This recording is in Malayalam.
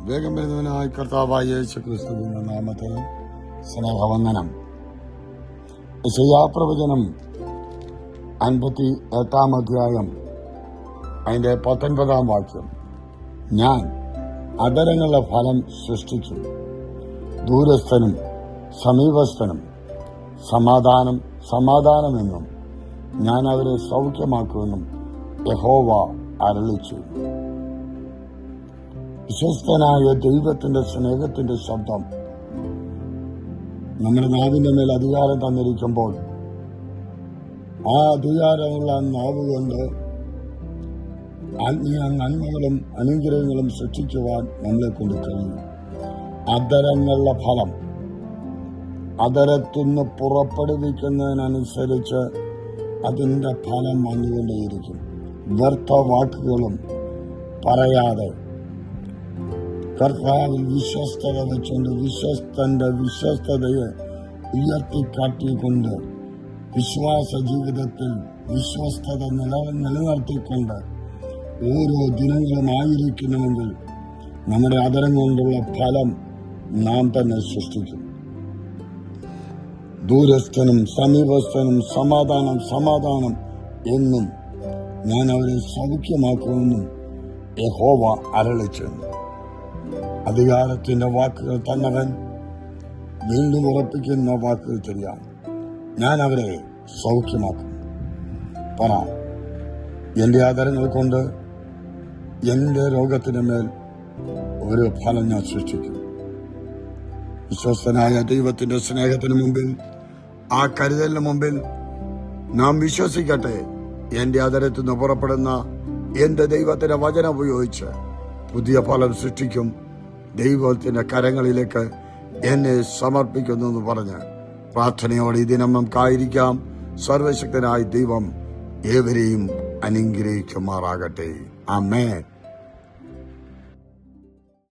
വേഗം വരുന്നവനായ കർത്താവായ യേശുക്രിസ്തുവിന്റെ നാമത്തിൽ സ്നേഹവന്ദനം. യെശയ്യാപ്രവചനം 58 അധ്യായം അതിന്റെ 19 വാക്യം. ഞാൻ അധരങ്ങളുടെ ഫലം സൃഷ്ടിക്കും, ദൂരസ്ഥനും സമീപസ്ഥനും സമാധാനമെന്നും ഞാൻ അവരെ സൗഖ്യമാക്കുമെന്നും യഹോവ അരുളിച്ചു. വിശ്വസ്തനായ ദൈവത്തിന്റെ സ്നേഹത്തിന്റെ ശബ്ദം നമ്മുടെ നാവിന്റെ മേൽ അധികാരം തന്നിരിക്കുമ്പോൾ ആ അധികാരമുള്ള നാവ് കൊണ്ട് ആത്മീയ നന്മകളും അനുഗ്രഹങ്ങളും സൃഷ്ടിക്കുവാൻ നമ്മളെ കൊണ്ട് കഴിയും. അധരങ്ങളുടെ ഫലം അധരത്തുനിന്ന് പുറപ്പെടുവിക്കുന്നതിനനുസരിച്ച് അതിന്റെ ഫലം വന്നുകൊണ്ടേയിരിക്കും. വ്യർത്ഥ വാക്കുകളും പറയാതെ കർത്താവിൽ വിശ്വസ്തത വെച്ചുകൊണ്ട് വിശ്വസ്തന്റെ വിശ്വസ്തതയെ ഉയർത്തിക്കാട്ടിക്കൊണ്ട് വിശ്വാസ ജീവിതത്തിൽ വിശ്വസ്തത നിലനിർത്തിക്കൊണ്ട് ഓരോ ദിനങ്ങളും ആയിരിക്കണമെങ്കിൽ നമ്മുടെ അധരം കൊണ്ടുള്ള ഫലം നാം തന്നെ സൃഷ്ടിക്കും. ദൂരസ്ഥനും സമീപസ്ഥനും സമാധാനം എന്നും ഞാൻ അവരെ സൗഖ്യമാക്കുമെന്നും യഹോവ അരുളിച്ചു. അധികാരത്തിന്റെ വാക്കുകൾ തന്നവൻ വീണ്ടും ഉറപ്പിക്കുന്ന വാക്കുകൾ ശരിയാണ്. ഞാൻ അവരെ സൗഖ്യമാക്കും. പറ, എന്റെ ആദരങ്ങൾ കൊണ്ട് എന്റെ രോഗത്തിന് മേൽ ഒരു ഫലം ഞാൻ സൃഷ്ടിക്കും. വിശ്വസ്തനായ ദൈവത്തിന്റെ സ്നേഹത്തിന് മുമ്പിൽ, ആ കരുതലിന് മുമ്പിൽ നാം വിശ്വസിക്കട്ടെ. എന്റെ ആദരത്തിൽ നിന്ന് പുറപ്പെടുന്ന എന്റെ ദൈവത്തിന്റെ വചനം ഉപയോഗിച്ച് പുതിയ ഫലം സൃഷ്ടിക്കും. ദൈവത്തിന്റെ കരങ്ങളിലേക്ക് എന്നെ സമർപ്പിക്കുന്നു എന്ന് പറഞ്ഞ് പ്രാർത്ഥനയോടെ ഈ ദിനം നമുക്കായിരിക്കാം. സർവശക്തനായ ദൈവം ഏവരെയും അനുഗ്രഹിക്കുമാറാകട്ടെ. ആമേൻ.